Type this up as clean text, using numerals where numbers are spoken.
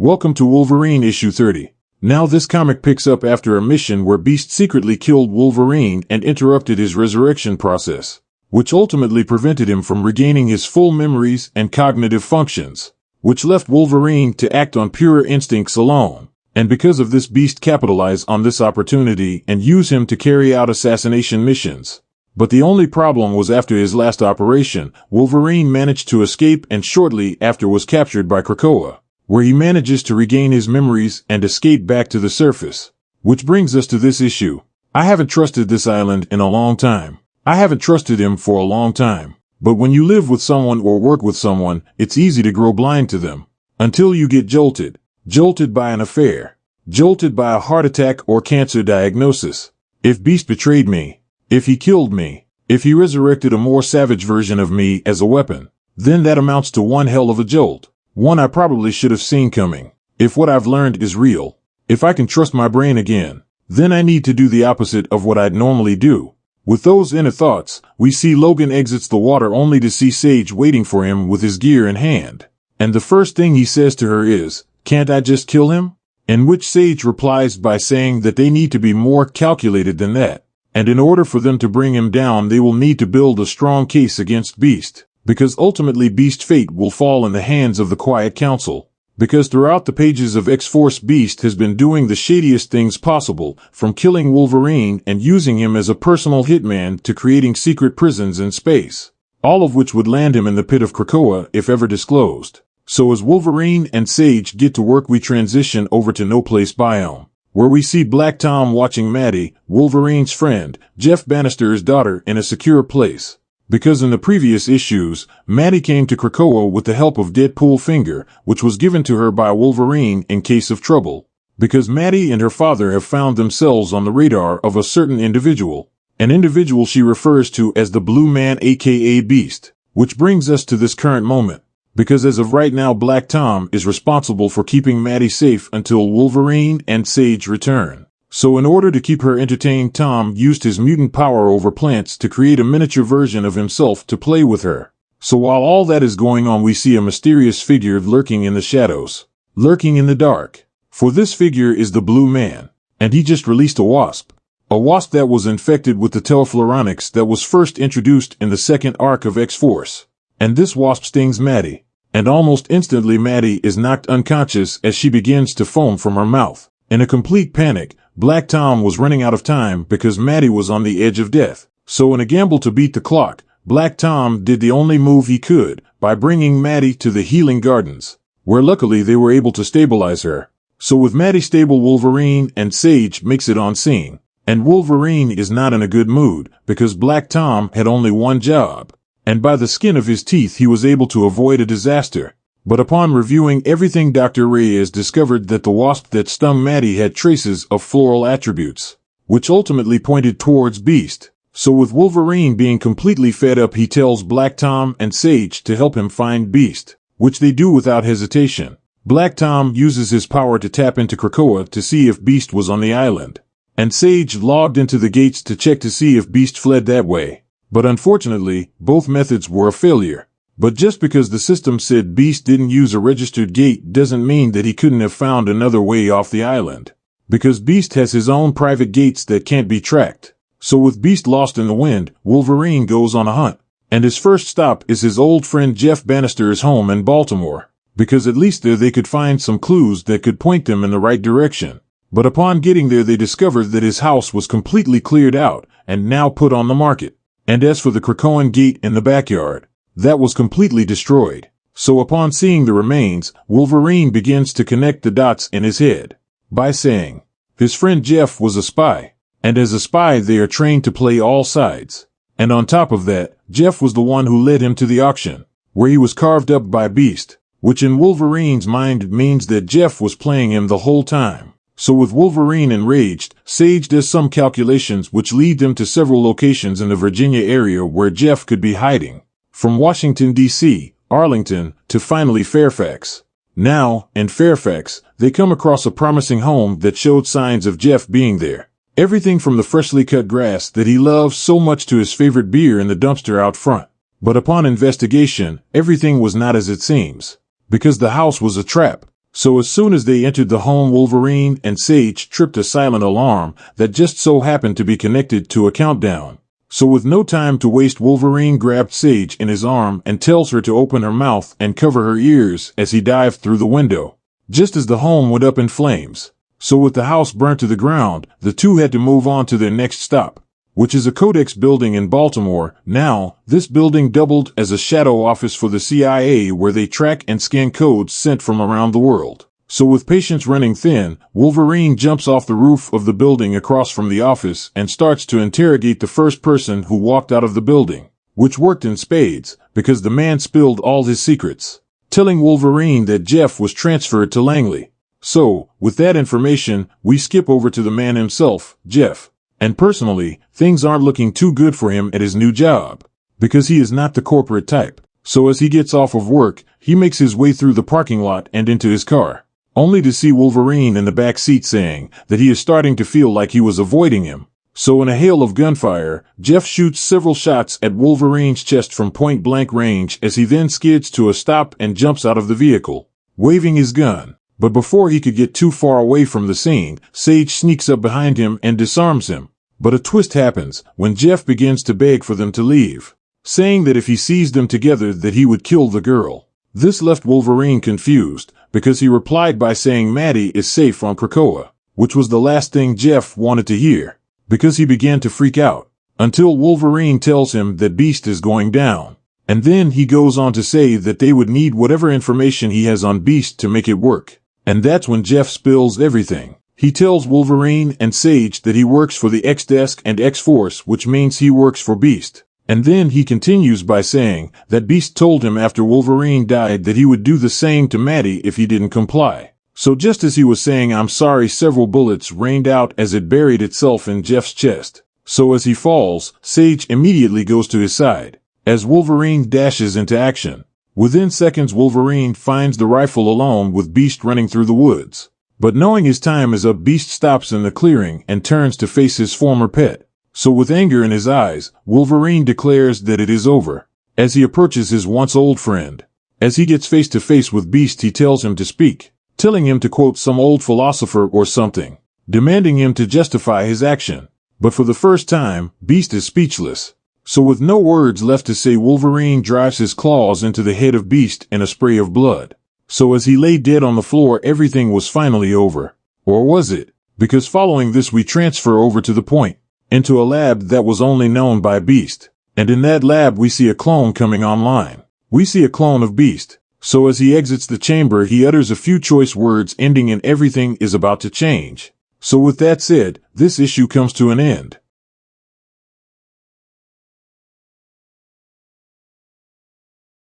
Welcome to Wolverine issue 30. Now this comic picks up after a mission where Beast secretly killed Wolverine and interrupted his resurrection process, which ultimately prevented him from regaining his full memories and cognitive functions, which left Wolverine to act on pure instincts alone. And because of this, Beast capitalized on this opportunity and used him to carry out assassination missions. But the only problem was after his last operation, Wolverine managed to escape and shortly after was captured by Krakoa, where he manages to regain his memories and escape back to the surface. Which brings us to this issue. I haven't trusted this island in a long time. I haven't trusted him for a long time. But when you live with someone or work with someone, it's easy to grow blind to them. Until you get jolted. Jolted by an affair. Jolted by a heart attack or cancer diagnosis. If Beast betrayed me. If he killed me. If he resurrected a more savage version of me as a weapon. Then that amounts to one hell of a jolt. One I probably should have seen coming. If what I've learned is real. If I can trust my brain again. Then I need to do the opposite of what I'd normally do. With those inner thoughts, we see Logan exits the water only to see Sage waiting for him with his gear in hand. And the first thing he says to her is, "Can't I just kill him?" In which Sage replies by saying that they need to be more calculated than that. And in order for them to bring him down, they will need to build a strong case against Beast. Because ultimately Beast's fate will fall in the hands of the Quiet Council. Because throughout the pages of X-Force, Beast has been doing the shadiest things possible, from killing Wolverine and using him as a personal hitman to creating secret prisons in space. All of which would land him in the pit of Krakoa if ever disclosed. So as Wolverine and Sage get to work, we transition over to No Place Biome, where we see Black Tom watching Maddie, Wolverine's friend, Jeff Bannister's daughter, in a secure place. Because in the previous issues, Maddie came to Krakoa with the help of Deadpool Finger, which was given to her by Wolverine in case of trouble. Because Maddie and her father have found themselves on the radar of a certain individual. An individual she refers to as the Blue Man, aka Beast. Which brings us to this current moment. Because as of right now, Black Tom is responsible for keeping Maddie safe until Wolverine and Sage return. So in order to keep her entertained, Tom used his mutant power over plants to create a miniature version of himself to play with her. So while all that is going on, we see a mysterious figure lurking in the shadows. Lurking in the dark. For this figure is the Blue Man. And he just released a wasp. A wasp that was infected with the telefloronics that was first introduced in the second arc of X-Force. And this wasp stings Maddie. And almost instantly Maddie is knocked unconscious as she begins to foam from her mouth. In a complete panic, Black Tom was running out of time because Maddie was on the edge of death. So in a gamble to beat the clock, Black Tom did the only move he could by bringing Maddie to the healing gardens, where luckily they were able to stabilize her. So with Maddie stable, Wolverine and Sage makes it on scene. And Wolverine is not in a good mood because Black Tom had only one job. And by the skin of his teeth he was able to avoid a disaster. But upon reviewing everything, Dr. Reyes discovered that the wasp that stung Maddie had traces of floral attributes, which ultimately pointed towards Beast. So with Wolverine being completely fed up, he tells Black Tom and Sage to help him find Beast, which they do without hesitation. Black Tom uses his power to tap into Krakoa to see if Beast was on the island. And Sage logged into the gates to check to see if Beast fled that way. But unfortunately, both methods were a failure. But just because the system said Beast didn't use a registered gate doesn't mean that he couldn't have found another way off the island. Because Beast has his own private gates that can't be tracked. So with Beast lost in the wind, Wolverine goes on a hunt. And his first stop is his old friend Jeff Bannister's home in Baltimore. Because at least there they could find some clues that could point them in the right direction. But upon getting there, they discovered that his house was completely cleared out and now put on the market. And as for the Krakoan gate in the backyard, that was completely destroyed. So upon seeing the remains, Wolverine begins to connect the dots in his head by saying his friend Jeff was a spy, and as a spy they are trained to play all sides. And on top of that, Jeff was the one who led him to the auction, where he was carved up by Beast, which in Wolverine's mind means that Jeff was playing him the whole time. So with Wolverine enraged, Sage does some calculations which lead them to several locations in the Virginia area where Jeff could be hiding. From Washington, D.C., Arlington, to finally Fairfax. Now, in Fairfax, they come across a promising home that showed signs of Jeff being there. Everything from the freshly cut grass that he loves so much to his favorite beer in the dumpster out front. But upon investigation, everything was not as it seems. Because the house was a trap. So as soon as they entered the home, Wolverine and Sage tripped a silent alarm that just so happened to be connected to a countdown. So with no time to waste, Wolverine grabbed Sage in his arm and tells her to open her mouth and cover her ears as he dived through the window, just as the home went up in flames. So with the house burnt to the ground, the two had to move on to their next stop, which is a Codex building in Baltimore. Now, this building doubled as a shadow office for the CIA, where they track and scan codes sent from around the world. So with patience running thin, Wolverine jumps off the roof of the building across from the office and starts to interrogate the first person who walked out of the building, which worked in spades, because the man spilled all his secrets, telling Wolverine that Jeff was transferred to Langley. So, with that information, we skip over to the man himself, Jeff. And personally, things aren't looking too good for him at his new job, because he is not the corporate type. So as he gets off of work, he makes his way through the parking lot and into his car, only to see Wolverine in the back seat saying that he is starting to feel like he was avoiding him. So in a hail of gunfire, Jeff shoots several shots at Wolverine's chest from point-blank range as he then skids to a stop and jumps out of the vehicle, waving his gun. But before he could get too far away from the scene, Sage sneaks up behind him and disarms him. But a twist happens when Jeff begins to beg for them to leave, saying that if he sees them together that he would kill the girl. This left Wolverine confused, because he replied by saying Maddie is safe on Krakoa, which was the last thing Jeff wanted to hear, because he began to freak out, until Wolverine tells him that Beast is going down. And then he goes on to say that they would need whatever information he has on Beast to make it work. And that's when Jeff spills everything. He tells Wolverine and Sage that he works for the X-Desk and X-Force, which means he works for Beast. And then he continues by saying that Beast told him after Wolverine died that he would do the same to Maddie if he didn't comply. So just as he was saying I'm sorry, several bullets rained out as it buried itself in Jeff's chest. So as he falls, Sage immediately goes to his side, as Wolverine dashes into action. Within seconds, Wolverine finds the rifle alone with Beast running through the woods. But knowing his time is up, Beast stops in the clearing and turns to face his former pet. So with anger in his eyes, Wolverine declares that it is over, as he approaches his once old friend. As he gets face to face with Beast, he tells him to speak, telling him to quote some old philosopher or something, demanding him to justify his action. But for the first time, Beast is speechless. So with no words left to say, Wolverine drives his claws into the head of Beast in a spray of blood. So as he lay dead on the floor, everything was finally over. Or was it? Because following this, we transfer over to the Point, into a lab that was only known by Beast. And in that lab we see a clone coming online. We see a clone of Beast. So as he exits the chamber, he utters a few choice words ending in everything is about to change. So with that said, this issue comes to an end.